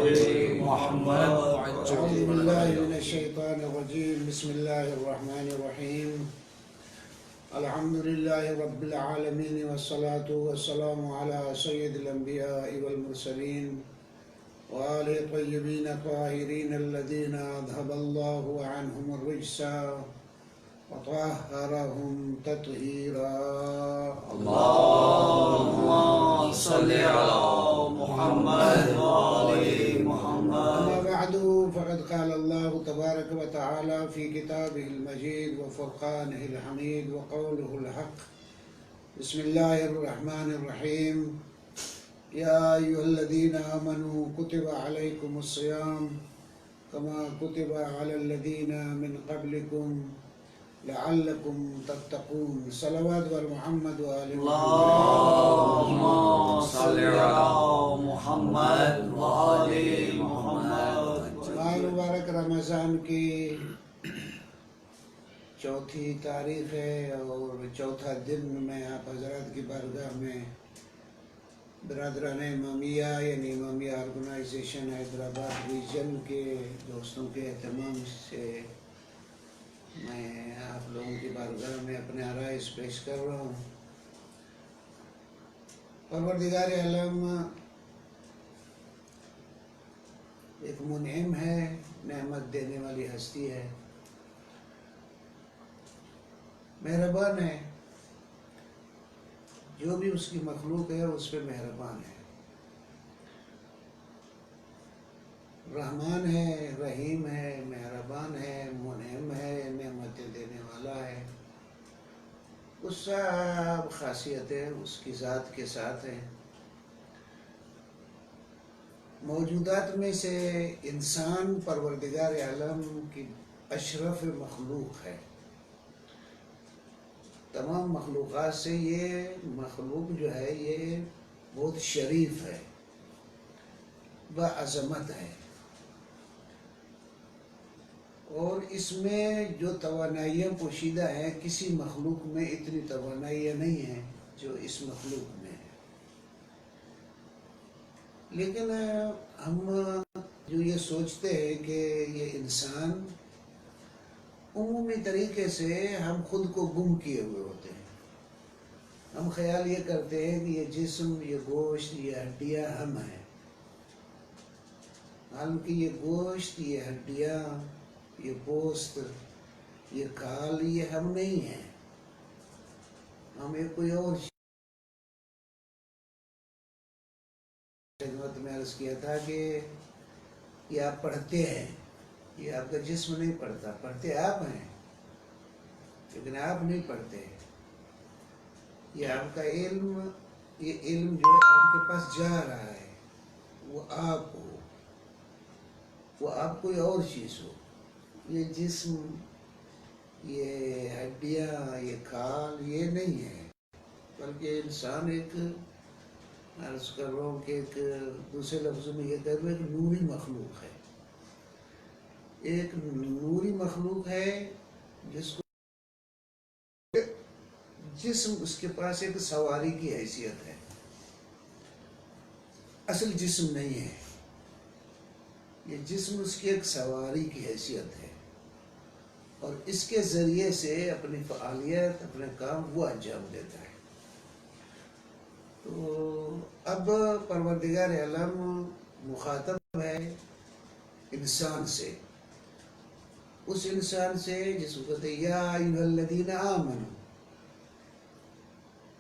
محمد أعوذ بالله من الشيطان الرجيم. بسم الله الرحمن الرحيم. الحمد لله رب العالمين والصلاة والسلام على سيد الأنبياء والمرسلين وآله الطيبين الطاهرين الذين أذهب الله عنهم الرجس وطهرهم تطهيرا. اللهم صل على محمد وآل محمد. أما بعد فقد قال الله تبارك وتعالى في كتابه المجيد وفرقانه الحميد وقوله الحق. بسم الله الرحمن الرحيم. يا أيها الذين آمنوا كتب عليكم الصيام كما كتب على الذين من قبلكم لعلكم تتقون. صلوات محمد وآل اللهم صل على محمد وآل محمد. ماہ مبارک رمضان کی چوتھی تاریخ ہے اور چوتھا دن میں آپ حضرات کی بارگاہ میں برادران امامیہ یعنی امامیہ آرگنائزیشن حیدرآباد ریجن کے دوستوں کے اہتمام سے میں آپ لوگوں کی بارگاہ میں اپنے عرائض پیش کر رہا ہوں. پروردگار عالم ایک منعم ہے، نعمت دینے والی ہستی ہے، مہربان ہے. جو بھی اس کی مخلوق ہے اس پہ مہربان ہے، رحمان ہے، رحیم ہے، مہربان ہے، منعم ہے، نعمتیں دینے والا ہے. اس سب خاصیتیں اس کی ذات کے ساتھ ہیں. موجودات میں سے انسان پروردگار عالم کی اشرف مخلوق ہے. تمام مخلوقات سے یہ مخلوق جو ہے یہ بہت شریف ہے، باعظمت ہے، اور اس میں جو توانائیاں پوشیدہ ہیں کسی مخلوق میں اتنی توانائیاں نہیں ہیں جو اس مخلوق میں ہیں. لیکن ہم جو یہ سوچتے ہیں کہ یہ انسان، عمومی طریقے سے ہم خود کو گم کیے ہوئے ہوتے ہیں. ہم خیال یہ کرتے ہیں کہ یہ جسم، یہ گوشت، یہ ہڈیاں ہم ہیں. حالانکہ یہ گوشت، یہ ہڈیاں، یہ پوست، یہ کھال، یہ ہم نہیں ہیں. ہم ایک کوئی اور خدمت میں عرض کیا تھا کہ یہ آپ پڑھتے ہیں، یہ آپ کا جسم نہیں پڑھتا، پڑھتے آپ ہیں لیکن آپ نہیں پڑھتے. یہ آپ کا علم، یہ علم جو آپ کے پاس جا رہا ہے وہ آپ ہو، وہ آپ کوئی اور چیز ہو. یہ جسم، یہ ہڈیاں، یہ کھال یہ نہیں ہے، بلکہ انسان ایک، عرض کر رہا ہوں کہ ایک دوسرے لفظوں میں یہ کہہ رہا ہوں ایک نوری مخلوق ہے. ایک نوری مخلوق ہے جس کو جسم اس کے پاس ایک سواری کی حیثیت ہے، اصل جسم نہیں ہے. یہ جسم اس کی ایک سواری کی حیثیت ہے اور اس کے ذریعے سے اپنی فعالیت، اپنے کام وہ انجام دیتا ہے. تو اب پروردگار عالم مخاطب ہے انسان سے، اس انسان سے جس کو کہتے ہیں یا ایھا الذین آمنوا،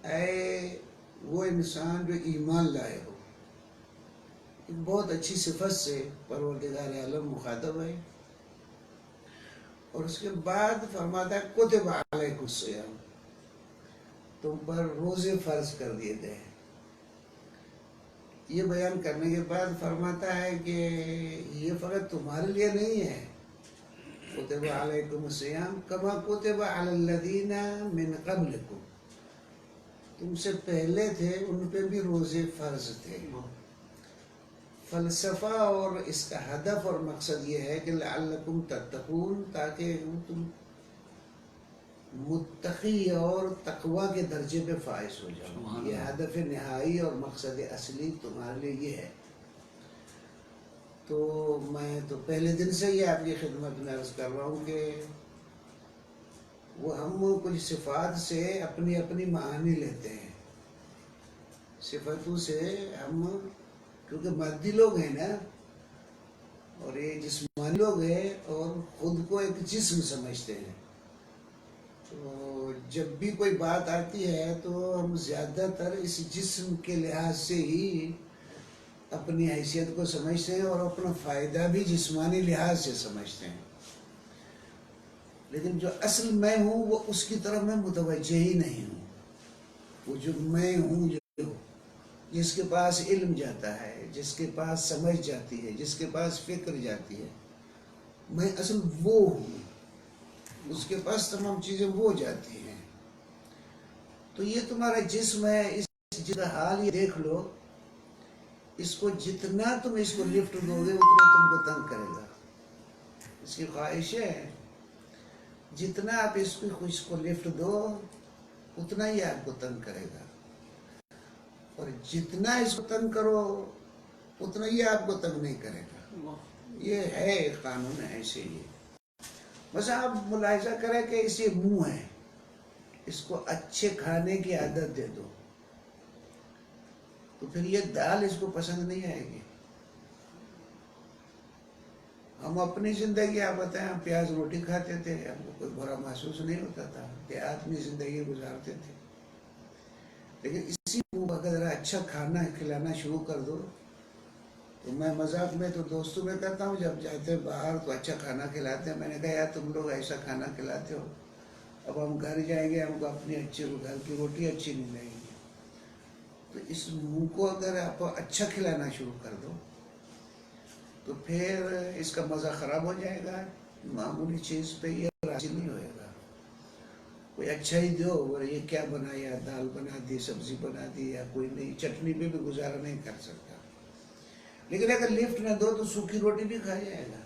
اے وہ انسان جو ایمان لائے ہو. ایک بہت اچھی صفت سے پروردگار عالم مخاطب ہے. اور اس کے بعد فرماتا ہے کتب علیکم الصیام، تم پر روزے فرض کر دیے گئے ہیں. یہ بیان کرنے کے بعد فرماتا ہے کہ یہ فقط تمہارے لیے نہیں ہے. کتب علیکم الصیام کما کتب علی الذین من قبلکم، تم سے پہلے تھے ان پہ بھی روزے فرض تھے. فلسفہ اور اس کا ہدف اور مقصد یہ ہے کہ لعلکم تتقون، تاکہ تم متقی اور تقوی کے درجے پہ فائز ہو جاؤ. یہ ہدف نہائی اور مقصد اصلی تمہارے لیے یہ ہے. تو میں تو پہلے دن سے ہی آپ کی خدمت میں عرض کر رہا ہوں کہ وہ ہم کچھ صفات سے اپنی اپنی معانی لیتے ہیں. صفتوں سے ہم کیونکہ مادی لوگ ہیں نا، اور یہ جسمانی لوگ ہیں اور خود کو ایک جسم سمجھتے ہیں. تو جب بھی کوئی بات آتی ہے تو ہم زیادہ تر اس جسم کے لحاظ سے ہی اپنی حیثیت کو سمجھتے ہیں اور اپنا فائدہ بھی جسمانی لحاظ سے سمجھتے ہیں. لیکن جو اصل میں ہوں وہ اس کی طرف میں متوجہ ہی نہیں ہوں. وہ جو میں ہوں، جو جس کے پاس علم جاتا ہے، جس کے پاس سمجھ جاتی ہے، جس کے پاس فکر جاتی ہے، میں اصل وہ ہوں. اس کے پاس تمام چیزیں وہ جاتی ہیں. تو یہ تمہارا جسم ہے، اس جس کا حال یہ دیکھ لو. اس کو جتنا تم اس کو لفٹ دو گے اتنا تم کو تنگ کرے گا. اس کی خواہش ہے جتنا آپ اس کو لفٹ دو اتنا ہی آپ کو تنگ کرے گا، اور جتنا اس کو تنگ کرو اتنا ہی آپ کو تنگ نہیں کرے گا. یہ ہے قانون، ایسے ہی. بس آپ ملاحظہ کریں کہ اسے منہ ہے، اس کو اچھے کھانے کی عادت دے دو تو پھر یہ دال اس کو پسند نہیں آئے گی. ہم اپنی زندگی آپ بتائیں، ہم پیاز روٹی کھاتے تھے، ہم کو کوئی برا محسوس نہیں ہوتا تھا، دیہات میں زندگی گزارتے تھے. لیکن اسی کو اگر اچھا کھانا کھلانا شروع کر دو تو میں مذاق میں تو دوستوں میں کہتا ہوں، جب جاتے ہیں باہر تو اچھا کھانا کھلاتے ہیں. میں نے کہا یار تم لوگ ایسا کھانا کھلاتے ہو، اب ہم گھر جائیں گے ہم کو اپنی گھر کی روٹی اچھی نہیں لگے گی. تو اس منہ کو اگر آپ اچھا کھلانا شروع کر دو تو پھر اس کا مزہ خراب ہو جائے گا. معمولی چیز پہ یہ راضی نہیں ہوئے گا. کوئی اچھا ہی دو، اور یہ کیا بنایا، دال بنا دی، سبزی بنا دی، یا کوئی نئی چٹنی پہ بھی گزارا نہیں کر سکتا. لیکن اگر لفٹ نہ دو تو سوکھی روٹی بھی کھا جائے گا،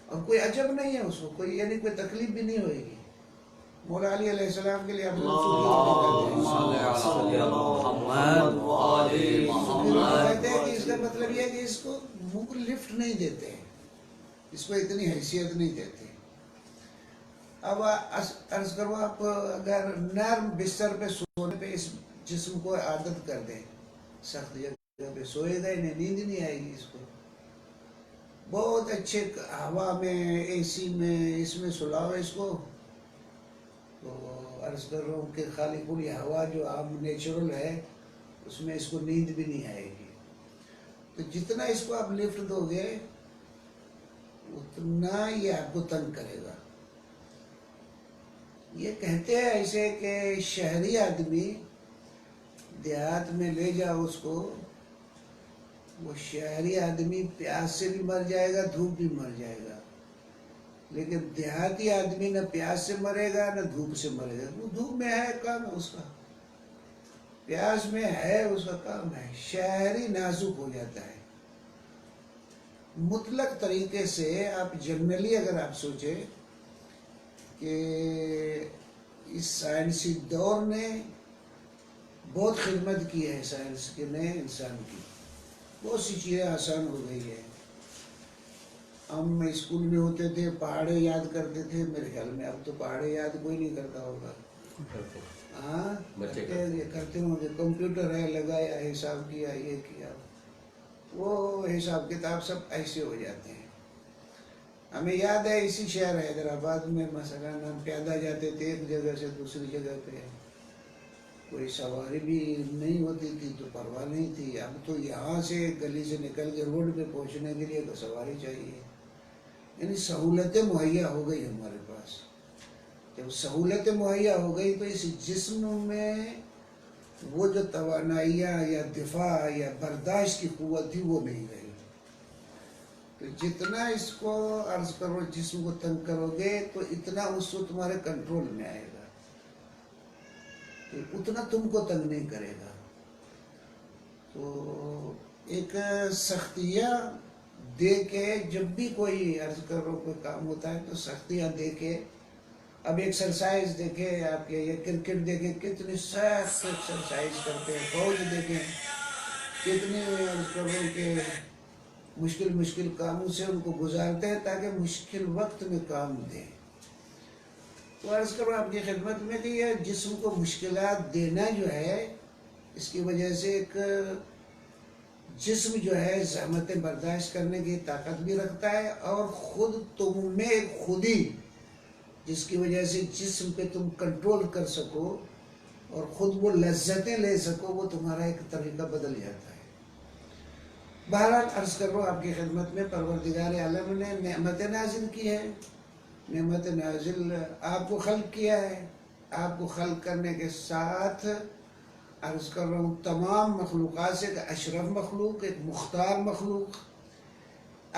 اور کوئی عجب نہیں ہے اس کو، کوئی یعنی کوئی تکلیف بھی نہیں ہوئے گی. مولا علی علیہ السلام کے لیے آپ اللهم صل على محمد وآل محمد. کہتے ہیں کہ اس کا مطلب یہ ہے کہ اس کو منہ کو لفٹ نہیں دیتے، اس کو اتنی حیثیت نہیں دیتے. اب عرض کرو، آپ اگر نرم بستر پہ سونے پہ اس جسم کو عادت کر دیں، سخت جگہ پہ سوئے گا ہی نہیں، نیند نہیں آئے گی اس کو. بہت اچھے ہوا میں، اے سی میں، اس میں سلاؤ اس کو، تو عرض کر رہا ہوں کہ خالی پوری ہوا جو عام نیچرل ہے اس میں اس کو نیند بھی نہیں آئے گی. تو جتنا اس کو آپ لفٹ دو گے اتنا یہ آپ کو تنگ کرے گا. یہ کہتے ہیں ایسے کہ شہری آدمی دیہات میں لے جاؤ اس کو، وہ شہری آدمی پیاس سے بھی مر جائے گا، دھوپ بھی مر جائے گا. لیکن دیہاتی آدمی نہ پیاس سے مرے گا نہ دھوپ سے مرے گا. وہ دھوپ میں ہے کام ہے اس کا، پیاس میں ہے اس کا کام ہے. شہری نازک ہو جاتا ہے. مطلق طریقے سے آپ جنرلی اگر آپ سوچیں کہ اس سائنسی دور نے بہت خدمت کی ہے، سائنس کے نئے انسان کی بہت سی چیزیں آسان ہو گئی ہے. ہم اسکول میں ہوتے تھے پہاڑے یاد کرتے تھے، میرے خیال میں اب تو پہاڑے یاد کوئی نہیں کرتا ہوگا. ہاں کرتے ہوں گے. کمپیوٹر ہے، لگایا، حساب کیا، یہ کیا، وہ حساب کتاب سب ایسے ہو جاتے ہیں. ہمیں یاد ہے اسی شہر حیدرآباد میں مثلا ہم پیادہ جاتے تھے ایک جگہ سے دوسری جگہ پہ، کوئی سواری بھی نہیں ہوتی تھی تو پرواہ نہیں تھی. اب تو یہاں سے گلی سے نکل کے روڈ پہ پہنچنے کے لیے تو سواری چاہیے. یعنی سہولتیں مہیا ہو گئی ہمارے پاس. جب سہولتیں مہیا ہو گئی تو اس جسم میں وہ جو توانائیاں یا دفاع یا برداشت کی قوت تھی وہ نہیں رہی. تو جتنا اس کو عرض کرو جسم کو تنگ کرو گے تو اتنا اس کو تمہارے کنٹرول میں آئے گا، تو اتنا تم کو تنگ نہیں کرے گا. تو ایک سختیاں دے کے جب بھی کوئی عرض کرو کوئی کام ہوتا ہے تو سختیاں دے کے، اب ایکسرسائز دیکھیں آپ کے، یا کرکٹ دیکھیں کتنی سخت ایکسرسائز کرتے ہیں، فوج دیکھیں کتنی عرض کرو کہ مشکل کاموں سے ان کو گزارتے ہیں تاکہ مشکل وقت میں کام دیں. تو عرض کروں آپ کی خدمت میں کہ یہ جسم کو مشکلات دینا جو ہے اس کی وجہ سے ایک جسم جو ہے زحمتیں برداشت کرنے کی طاقت بھی رکھتا ہے اور خود تم میں ایک خودی جس کی وجہ سے جسم پہ تم کنٹرول کر سکو اور خود وہ لذتیں لے سکو وہ تمہارا ایک طریقہ بدل جاتا ہے. بہرحال عرض کر رہا ہوں آپ کی خدمت میں پروردگار عالم نے نعمت نازل کی ہے. نعمت نازل آپ کو خلق کیا ہے. آپ کو خلق کرنے کے ساتھ عرض کر رہا ہوں تمام مخلوقات سے ایک اشرف مخلوق ایک مختار مخلوق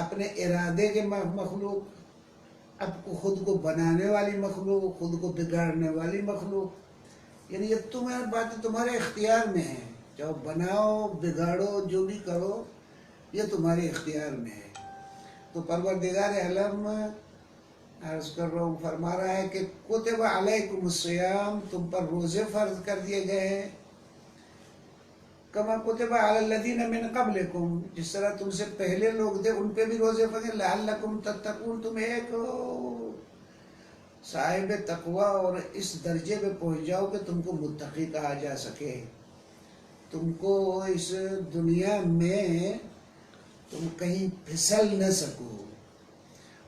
اپنے ارادے کے مخلوق اب کو خود کو بنانے والی مخلوق خود کو بگاڑنے والی مخلوق یعنی یہ تمہاری باتیں تمہارے اختیار میں ہیں. چاہو بناؤ بگاڑو جو بھی کرو یہ تمہارے اختیار میں ہے. تو پروردگار عالم عرض کر رہا ہوں فرما رہا ہے کہ کتب علیکم الصیام تم پر روزے فرض کر دیے گئے ہیں کما کتب علی الذین من قبلکم جس طرح تم سے پہلے لوگ تھے ان پہ بھی روزے فرض لعلکم تتقون تم ایک صاحب تقوی اور اس درجے پہ پہنچ جاؤ کہ تم کو متقی کہا جا سکے. تم کو اس دنیا میں تم کہیں پھسل نہ سکو.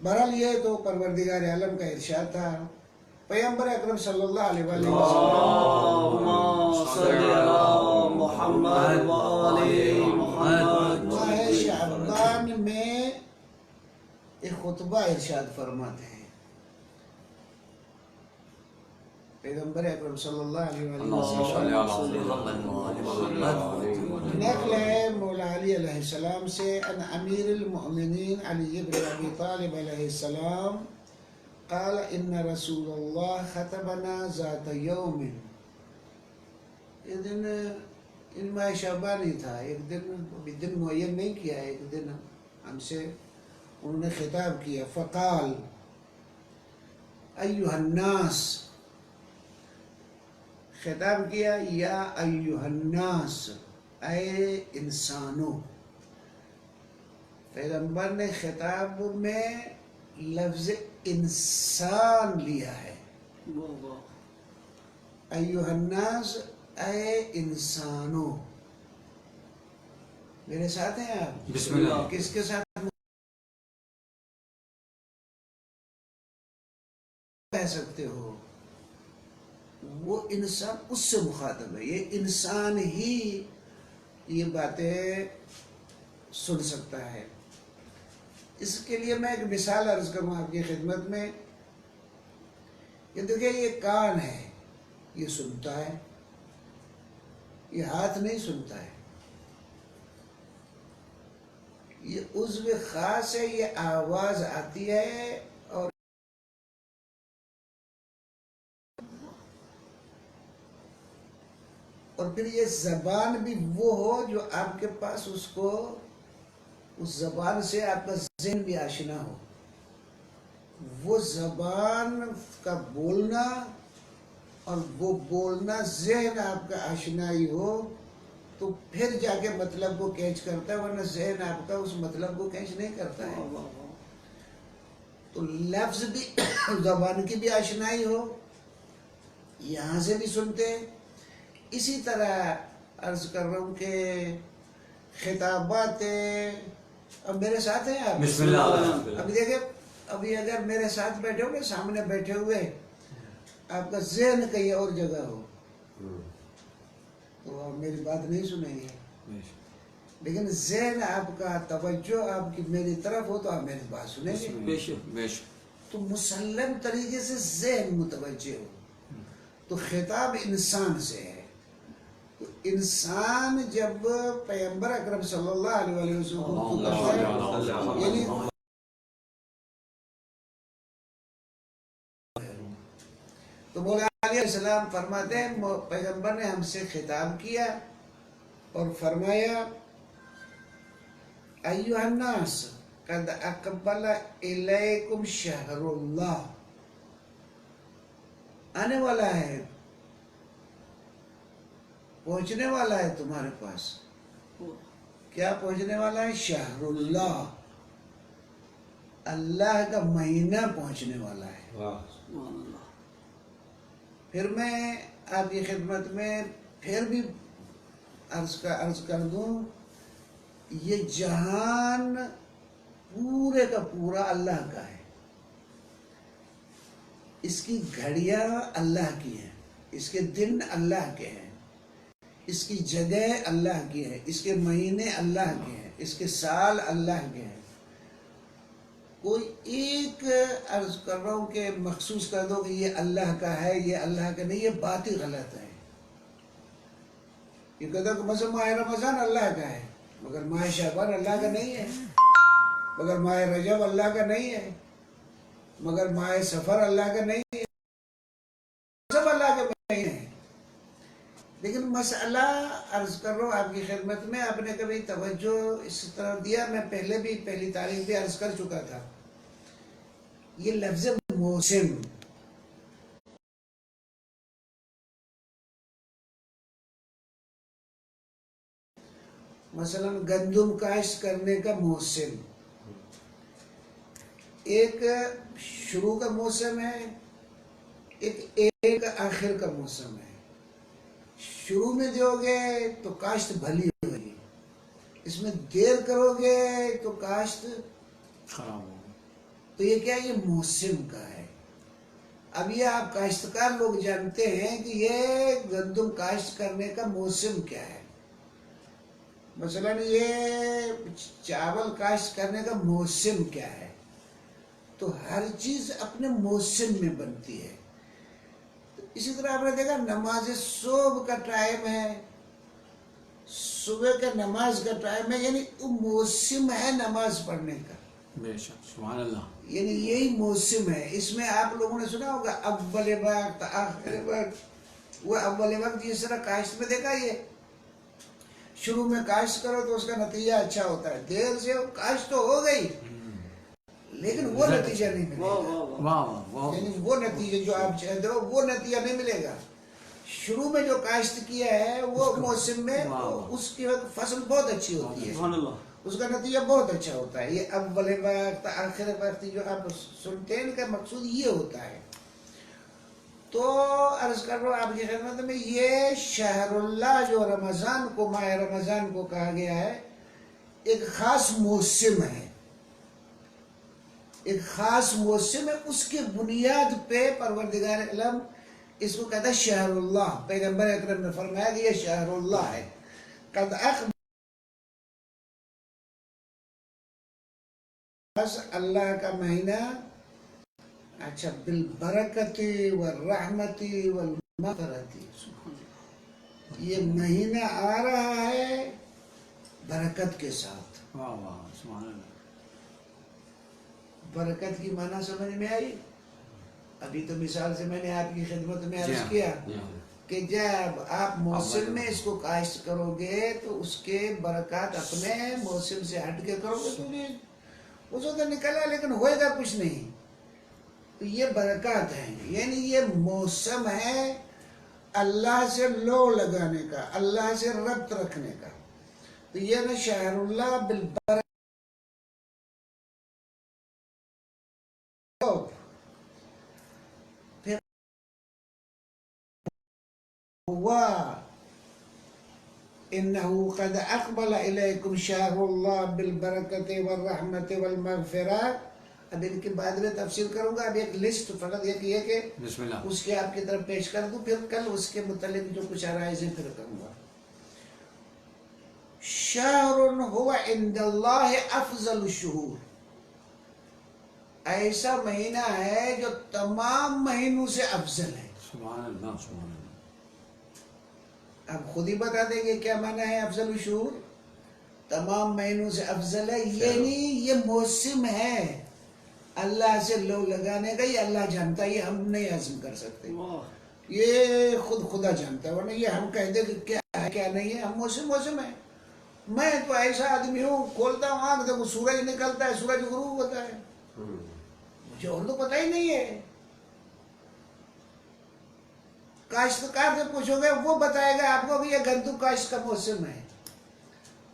بہرحال یہ تو پروردگار عالم کا ارشاد تھا. پیغمبر اکرم صلی اللہ علیہ وسلم اللهم صل على محمد وآل محمد. ماہ شعبان میں ایک خطبہ ارشاد فرماتے ہیں پیغمبر اکرم صلی اللہ علیہ اللهم صل وسلم. على محمد وآل محمد. نقل ہے مولا علی علیہ السلام سے ان امیر المؤمنین علی بن ابی طالب علیہ السلام قال ان رسول اللہ خطبنا ذات یوم. یہ دن ان ماہ شعبان ہی تھا. ایک دن معین نہیں کیا ایک دن ہم سے انہوں نے خطاب کیا. فقال ایھا الناس خطاب کیا یا ایھا الناس اے انسانوں. پیغمبر نے خطاب میں لفظ انسان لیا ہے. ایھا الناس اے انسانوں. میرے ساتھ ہیں آپ بسم اللہ. کس کے ساتھ کہہ سکتے ہو وہ انسان اس سے مخاطب ہے. یہ انسان ہی یہ باتیں سن سکتا ہے. اس کے لیے میں ایک مثال عرض کروں آپ کی خدمت میں. یہ دیکھیں یہ کان ہے یہ سنتا ہے. یہ ہاتھ نہیں سنتا ہے. یہ عضو خاص ہے. یہ آواز آتی ہے اور پھر یہ زبان بھی وہ ہو جو آپ کے پاس اس کو اس زبان سے آپ کا ذہن بھی آشنا ہو. وہ زبان کا بولنا اور وہ بولنا ذہن آپ کا آشنائی ہو تو پھر جا کے مطلب کو کیچ کرتا ہے ورنہ ذہن آپ کا اس مطلب کو کیچ نہیں کرتا ہے. تو لفظ بھی زبان کی بھی آشنائی ہو یہاں سے بھی سنتے ہیں. اسی طرح عرض کر رہا ہوں کہ خطابات اب میرے ساتھ ہیں آپ. بسم اللہ. ابھی دیکھیں ابھی اگر میرے ساتھ بیٹھے ہوئے سامنے بیٹھے ہوئے آپ کا ذہن کہیں اور جگہ ہو تو آپ میری بات نہیں سنیں گے. لیکن ذہن آپ کا توجہ آپ کی میری طرف ہو تو آپ میری بات سنیں گے. بے شک بے شک. تو مسلم طریقے سے ذہن متوجہ ہو. تو خطاب انسان سے ہے. تو انسان جب پیغمبر اکرم صلی اللہ علیہ وسلم کو کرتا ہے یعنی تو مولا علیہ السلام فرماتے ہیں پیغمبر نے ہم سے خطاب کیا اور فرمایا ایھا الناس قد اقبل الیکم شہر اللہ. آنے والا ہے پہنچنے والا ہے تمہارے پاس. کیا پہنچنے والا ہے؟ شہر اللہ، اللہ کا مہینہ پہنچنے والا ہے۔ سبحان اللہ۔ پھر میں آپ کی خدمت میں پھر بھی عرض کر دوں، یہ جہان پورے کا پورا اللہ کا ہے، اس کی گھڑیاں اللہ کی ہیں، اس کے دن اللہ کے ہیں، اس کی جگہ اللہ کی ہے، اس کے مہینے اللہ کے ہیں، اس کے سال اللہ کے ہیں۔ کوئی ایک عرض کر رہا ہوں کہ مخصوص کر دو کہ یہ اللہ کا ہے، یہ اللہ کا نہیں، یہ بات ہی غلط ہے۔ یہ کہتا کہ مثلا ماہ رمضان اللہ کا ہے، مگر ماہ شعبان اللہ کا نہیں ہے، مگر ماہ رجب اللہ کا نہیں ہے، مگر ماہ سفر اللہ کا نہیں ہے، سب اللہ کے مہینے ہیں۔ لیکن مسئلہ عرض کر رہا ہوں آپ کی خدمت میں، آپ نے کبھی توجہ اس طرح دیا؟ میں پہلے بھی پہلی تاریخ بھی عرض کر چکا تھا، یہ لفظ موسم، مثلا گندم کاشت کرنے کا موسم، ایک شروع کا موسم ہے، ایک آخر کا موسم ہے۔ شروع میں دو گے تو کاشت بھلی ہوگی، اس میں دیر کرو گے تو کاشت خراب ہوگا۔ تو یہ کیا؟ یہ موسم کا ہے۔ اب یہ آپ کاشتکار لوگ جانتے ہیں کہ یہ گندم کاشت کرنے کا موسم کیا ہے۔ مثلا یہ چاول کاشت کرنے کا موسم کیا ہے۔ تو ہر چیز اپنے موسم میں بنتی ہے۔ اسی طرح آپ نے دیکھا نماز صبح کا ٹائم ہے، صبح کا نماز کا ٹائم ہے، یعنی وہ موسم ہے نماز پڑھنے کا، بے شک، سبحان اللہ۔ یعنی یہی موسم ہے۔ اس میں آپ لوگوں نے سنا ہوگا اول وقت، آخر وقت۔ وہ اول وقت جس طرح کاشت میں دیکھا، یہ شروع میں کاشت کرو تو اس کا نتیجہ اچھا ہوتا ہے، دیر سے کاشت تو ہو گئی لیکن وہ نتیجہ نہیں ملے گا، واہ واہ، یعنی وہ نتیجہ جو آپ چاہتے ہو وہ نتیجہ نہیں ملے گا۔ شروع میں جو کاشت کیا ہے وہ موسم میں اس کی فصل بہت اچھی ہوتی ہے، سبحان اللہ۔ اس کا نتیجہ بہت اچھا ہوتا ہے۔ یہ اول وقت آخر وقت جو آپ سنتے ہیں ان کا مقصود یہ ہوتا ہے۔ تو عرض کر رہا ہوں آپ کی خدمت میں، یہ شہر اللہ جو رمضان کو، ماہ رمضان کو کہا گیا ہے، ایک خاص موسم ہے، ایک خاص موسم ہے۔ اس کے بنیاد پہ پروردگار عالم اس کو کہتا ہے شہر اللہ۔ پیغمبر اکرم نے فرمایا کہ یہ شہر اللہ ہے، قد اقبل، بس اللہ کا مہینہ، اچھا، بالبرکت والرحمت والمغفرت، یہ مہینہ آ رہا ہے برکت کے ساتھ۔ واہ واہ، سبحان اللہ۔ برکت کی معنی سمجھ میں آئی؟ ابھی تو مثال سے میں نے آپ کی خدمت میں عرض کیا کہ جب آپ موسم میں اس کو کاشت کرو گے تو اس کے برکات اپنے موسم سے ہٹ کے کرو گے تو اس وقت نکلا، لیکن ہوئے گا کچھ نہیں۔ تو یہ برکات ہیں، یعنی یہ موسم ہے اللہ سے لو لگانے کا، اللہ سے ربط رکھنے کا۔ تو یہ نا شہر اللہ بالبرکت، پھر ہوا انہو قد اقبل الیکم شہر اللہ بالبرکت والرحمت والمغفرات۔ اب ان کے بعد میں تفصیل کروں گا، اب ایک لسٹ فقط یہ کہ بسم اللہ۔ اس کے آپ کی طرف پیش کر دوں، پھر کل اس کے متعلق جو کچھ آرائزیں پھر کروں گا۔ شہر ہوا عند اللہ افضل الشہور، ایسا مہینہ ہے جو تمام مہینوں سے افضل ہے۔ سبحان اللہ، سبحان اللہ۔ اب خود ہی بتا دیں گے کیا معنی ہے افضل الشہور؟ تمام مہینوں سے افضل ہے، یعنی یہ موسم ہے اللہ سے لو لگانے کا، یہ اللہ جانتا ہے، یہ ہم نہیں عزم کر سکتے، یہ خود خدا جانتا ہے، ورنہ یہ ہم کہہ دیں کہ کیا ہے کیا نہیں ہے۔ ہم موسم ہے۔ میں تو ایسا آدمی ہوں، کھولتا ہوں آنکھ دیکھو سورج نکلتا ہے، سورج غروب ہوتا ہے، مجھے اور تو پتہ ہی نہیں ہے۔ کاشتکار سے پوچھو گے وہ بتائے گا آپ کو کہ یہ گندم کاشت کا موسم ہے،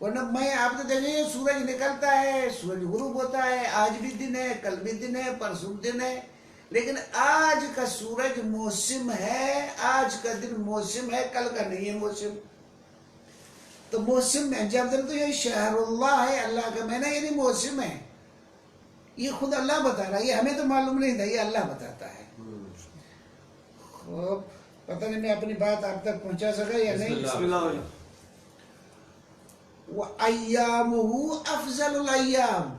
ورنہ میں آپ تو دیکھیں یہ سورج نکلتا ہے، سورج غروب ہوتا ہے، آج بھی دن ہے، کل بھی دن ہے، پرسوں دن ہے، لیکن آج کا سورج موسم ہے، آج کا دن موسم ہے، کل کا نہیں ہے موسم. تو موسم میں جب تک تو یہ شہر اللہ ہے، اللہ کا مہینہ، یعنی موسم ہے. یہ خود اللہ بتا رہا ہے، یہ ہمیں تو معلوم نہیں تھا، یہ اللہ بتاتا ہے. خوب پتہ نہیں میں اپنی بات آپ تک پہنچا سکا یا نہیں. بسم اللہ. وَأَيَّامُهُ أَفْضَلُ الْأَيَّامِ،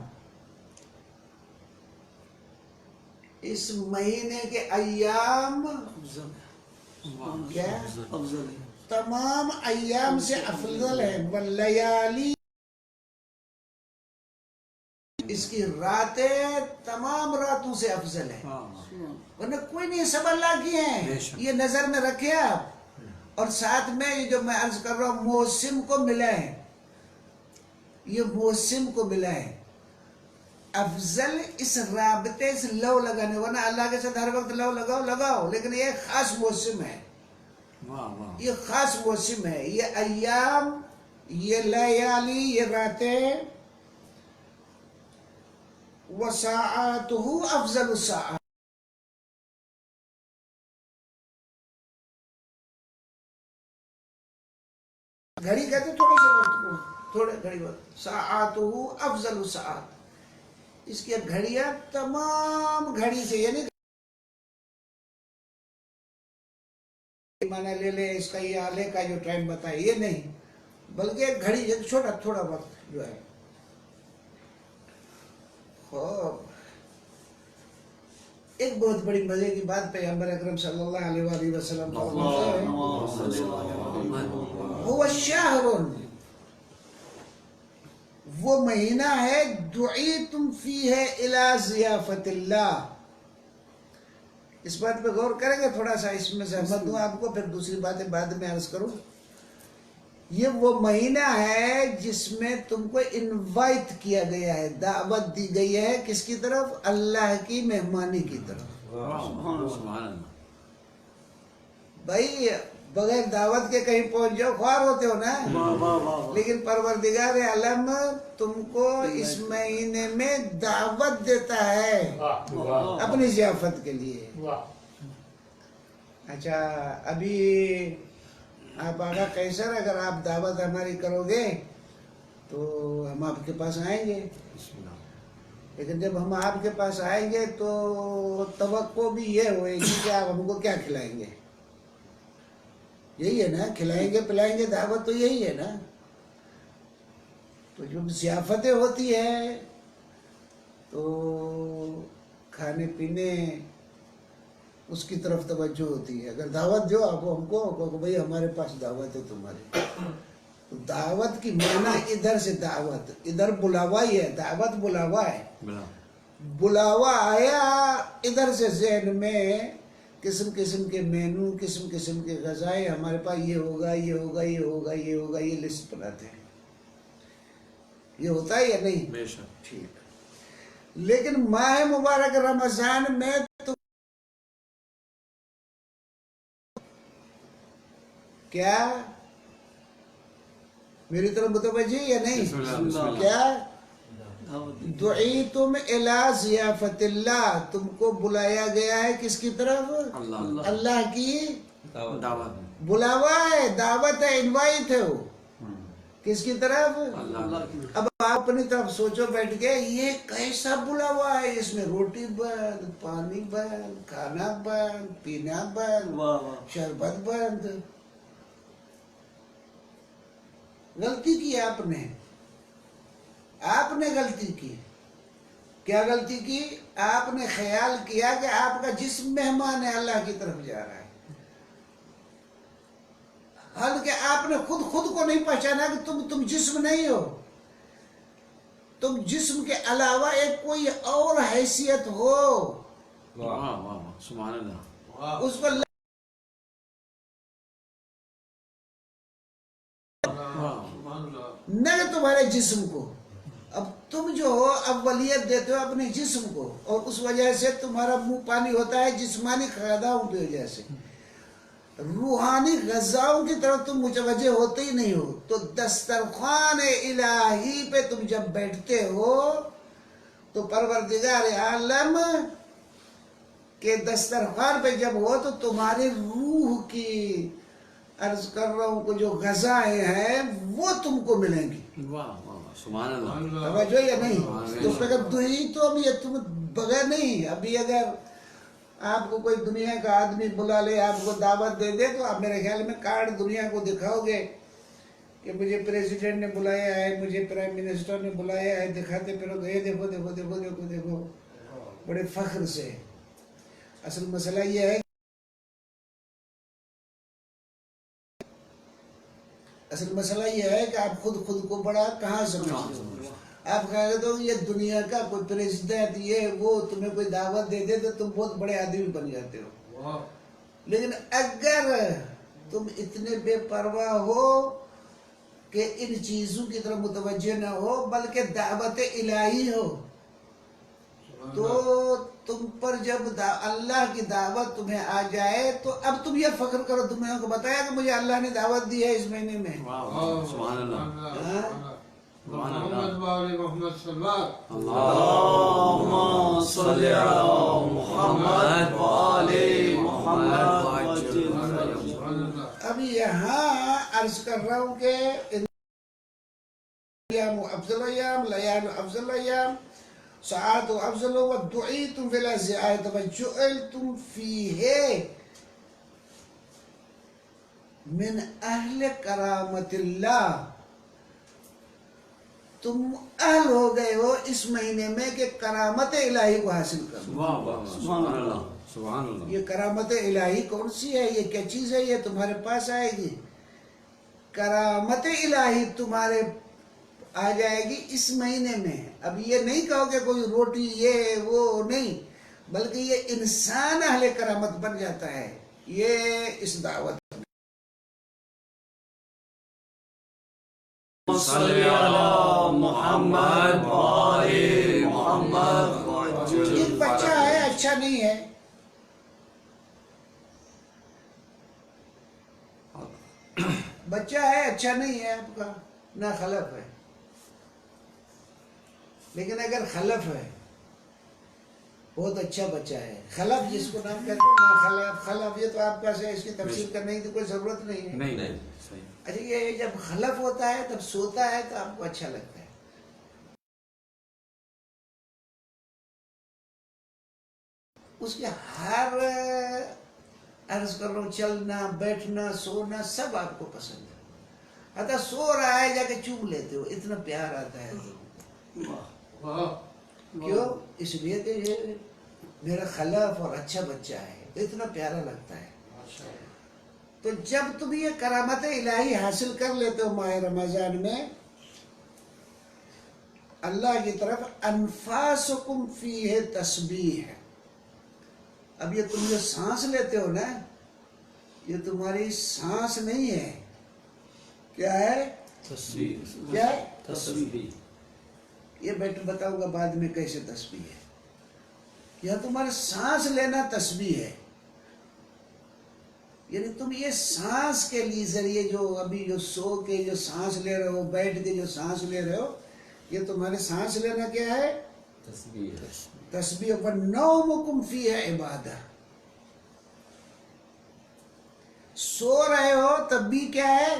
اس مہینے کے ایام کیا افضل ہے. تمام ایام سے افضل ہے. واللیالی، اس کی راتیں تمام راتوں سے افضل ہے. ورنہ کوئی نہیں، سب اللہ کی ہیں، یہ نظر میں رکھے آپ. اور ساتھ میں یہ جو میں عرض کر رہا ہوں موسم کو ملا ہے، یہ موسم کو ملا ہے. افضل اس رابطے سے لو لگانے، ورنہ اللہ کے ساتھ ہر وقت لو لگاؤ، لیکن یہ خاص موسم ہے، یہ خاص موسم ہے. یہ ایام، یہ لیالی، یہ راتیں. وَسَاعَاتُهُ أَفْضَلُ السَّاعَاتِ، گھڑی کہتے ہیں تھوڑے سے وقت کو، تھوڑے گھڑی وقت. سَاعَاتُهُ أَفْضَلُ السَّاعَاتِ، اس کی گھڑیاں تمام گھڑی سے، یعنی مانا لے لے اس کا یہ آلے کا جو ٹائم بتائے، یہ نہیں، بلکہ ایک گھڑی، ایک چھوٹا تھوڑا وقت جو ہے. خوب ایک بہت بڑی مزے کی بات پیغمبر اکرم صلی اللہ علیہ وآلہ وسلم فرماتے ہیں، هو الشہر، وہ مہینہ ہے دعیتم فیہ الی ضیافت اللہ. اس بات پہ غور کریں گے تھوڑا سا، اس میں زحمت دوں آپ کو، پھر دوسری باتیں بعد میں عرض کروں. یہ وہ مہینہ ہے جس میں تم کو انوائٹ کیا گیا ہے، دعوت دی گئی ہے، کس کی طرف؟ اللہ کی مہمانی کی طرف. سبحان اللہ. بھائی بغیر دعوت کے کہیں پہنچ جاؤ، خوار ہوتے ہو نا، لیکن پروردگار عالم تم کو اس مہینے میں دعوت دیتا ہے اپنی ضیافت کے لیے. اچھا ابھی آپ آگا کیسر، اگر آپ دعوت ہماری کرو گے تو ہم آپ کے پاس آئیں گے، لیکن جب ہم آپ کے پاس آئیں گے تو توقع بھی یہ ہوئے گی کہ آپ ہم کو کیا کھلائیں گے. یہی ہے نا، کھلائیں گے پلائیں گے، دعوت تو یہی ہے نا. تو جب ضیافتیں ہوتی ہے تو کھانے پینے اس کی طرف توجہ ہوتی ہے. اگر دعوت دو آپ ہم کو بھئی ہمارے پاس دعوت ہے تمہاری، تو دعوت کی معنی ادھر سے دعوت، ادھر بلاوا ہی ہے، دعوت بلاوا ہے. بلاوا آیا ادھر سے ذہن میں قسم قسم کے مینو، قسم قسم کے غذائیں، ہمارے پاس یہ ہوگا یہ ہوگا یہ ہوگا یہ ہوگا، یہ لسٹ بناتے ہیں. یہ ہوتا ہے یا نہیں؟ بے شک. ٹھیک. لیکن ماہ مبارک رمضان میں تو کیا میری طرف متوجہ یا نہیں؟ کیا دعیتم الی ضیافت اللہ، تم کو بلایا گیا ہے کس کی طرف؟ اللہ کی دعوت. بلاوا ہے، دعوت ہے، انوائٹ ہے. وہ کس کی طرف؟ اب آپ اپنی طرف سوچو بیٹھ کے، یہ کیسا بلاوا ہے، اس میں روٹی بند، پانی بند، کھانا بند، پینا بند، شربت بند. غلطی کی آپ نے غلطی کی. کیا غلطی کی؟ آپ نے خیال کیا کہ آپ کا جسم مہمان ہے، اللہ کی طرف جا رہا ہے، حالانکہ آپ نے خود کو نہیں پہچانا کہ تم جسم نہیں ہو، تم جسم کے علاوہ ایک کوئی اور حیثیت ہو. سبحان اللہ. اس کو نہ تمہارے جسم کو. اب تم جو ہو اولیت دیتے ہو اپنے جسم کو، اور اس وجہ سے تمہارا منہ پانی ہوتا ہے جسمانی خیاداؤں کی وجہ سے. روحانی غذاؤں کی طرف تم متوجہ ہوتے ہی نہیں ہو. تو دسترخوان الہی پہ تم جب بیٹھتے ہو تو پروردگار عالم کے دسترخوان پہ جب ہو تو تمہاری روح کی عرض کر رہا ہوں کہ جو غذائیں ہیں وہ تم کو ملیں گی. واہ واہ سبحان اللہ. توجہ یا نہیں؟ تو پھر دہی تو اب یہ تم بغیر نہیں. ابھی اگر آپ کو کوئی دنیا کا آدمی بلا لے آپ کو دعوت دے دے تو آپ میرے خیال میں کارڈ دنیا کو دکھاؤ گے کہ مجھے پریزیڈنٹ نے بلایا ہے, مجھے پرائم منسٹر نے بلایا ہے, دکھاتے پھر یہ دیکھو دیکھو دیکھو دیکھو دیکھو بڑے فخر سے. اصل مسئلہ یہ ہے کہ آپ خود کو بڑا کہاں سمجھتے ہو. آپ کہتے ہو یہ دنیا کا کوئی پریزیڈنٹ یہ وہ تمہیں کوئی دعوت دے دے تو تم بہت بڑے آدمی بن جاتے ہو. لیکن اگر تم اتنے بے پرواہ ہو کہ ان چیزوں کی طرف متوجہ نہ ہو بلکہ دعوت الہی ہو تو تم پر جب اللہ کی دعوت تمہیں آ جائے تو اب تم یہ فخر کرو تمہیں کو بتایا کہ مجھے اللہ نے دعوت دی ہے اس مہینے میں. سبحان اللہ. محمد صلی اللہ اللهم صل على محمد وآل محمد. اب یہاں عرض کر رہا ہوں کہ ایام افضل ایام لیال افضل ایام ساعات افضل ودعیتم فی الازیات وجعلتم فیہ من اہل کرامت اللہ. تم اہل ہو گئے ہو اس مہینے میں کہ کرامت الہی کو حاصل کرو. واہ واہ سبحان اللہ سبحان اللہ. یہ کرامت الہی کون سی ہے؟ یہ کیا چیز ہے؟ یہ تمہارے پاس آئے گی. کرامت الہی تمہارے آ جائے گی اس مہینے میں. اب یہ نہیں کہو کہ کوئی روٹی یہ وہ نہیں بلکہ یہ انسان اہل کرامت بن جاتا ہے یہ اس دعوت. صلی علی محمد وآل محمد. ایک بچہ ہے اچھا نہیں ہے بچہ ہے اچھا نہیں ہے آپ کا نہ خلف ہے. لیکن اگر خلف ہے بہت اچھا بچہ ہے. خلف جس کو نام کہتے ہیں نا خلف یہ تو آپ کا سے اس کی تفسیر کرنے کی کوئی ضرورت نہیں ہے. نہیں صحیح. اچھا یہ جب خلف ہوتا ہے تب سوتا ہے تو آپ کو اچھا لگتا ہے. اس کے ہر عرض کر رہا ہوں چلنا بیٹھنا سونا سب آپ کو پسند ہے. حتیٰ سو رہا ہے جا کے چوم لیتے ہو اتنا پیار آتا ہے. کیوں؟ اس لیے کہ یہ میرا خلف اور اچھا بچہ ہے اتنا پیارا لگتا ہے. تو جب تم یہ کرامت الہی حاصل کر لیتے ہو ماہ رمضان میں اللہ کی طرف انفاسکم فیہ تسبیح ہے. اب یہ تم جو سانس لیتے ہو نا یہ تمہاری سانس نہیں ہے. کیا ہے؟ تسبیح. کیا ہے؟ تسبیح. یہ بتاؤں گا بعد میں کیسے تسبیح ہے. یہ تمہارا سانس لینا تسبیح ہے. یعنی تم یہ سانس کے لیے ذریعے جو ابھی جو سو کے جو سانس لے رہے ہو بیٹھ کے جو سانس لے رہے ہو یہ تمہارے سانس لینا کیا ہے؟ تسبیح. تسبیح. وَنَوْمُكُمْ فِيهَا عِبَادَةٌ. سو رہے ہو تب بھی کیا ہے؟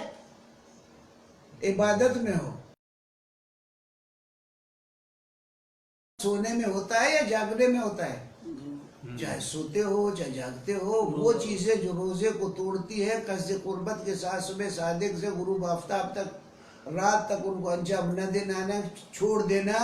عبادت میں ہو. سونے میں ہوتا ہے یا جاگنے میں ہوتا ہے؟ چاہے سوتے ہو چاہے جاگتے ہو وہ چیزیں جو روزے کو توڑتی ہے قصد قربت کے ساتھ صبح صادق سے غروب آفتاب تک رات تک ان کو انجام نہ دینا چھوڑ دینا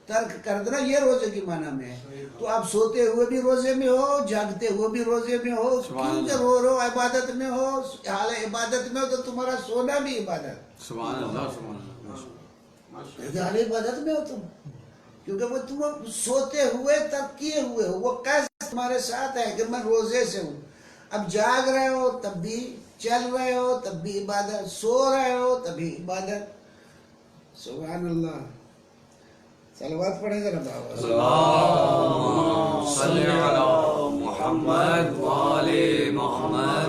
ترک کر دینا یہ روزے کی معنی میں ہے. تو آپ سوتے ہوئے بھی روزے میں ہو جاگتے ہوئے بھی روزے میں ہو کیونکہ رو رہو عبادت میں ہو. حال عبادت میں ہو تو تمہارا سونا بھی عبادت. سبحان اللہ سبحان اللہ. حال عبادت میں ہو تم کیونکہ وہ تم سوتے ہوئے تب کیے ہوئے ہو. وہ کیسے تمہارے ساتھ ہے کہ میں روزے سے ہوں. اب جاگ رہے ہو تب بھی چل رہے ہو تب بھی عبادت سو رہے ہو تب بھی عبادت. سبحان اللہ. صلوات پڑھیں ذرا بابا. اللهم صل على محمد وآل محمد.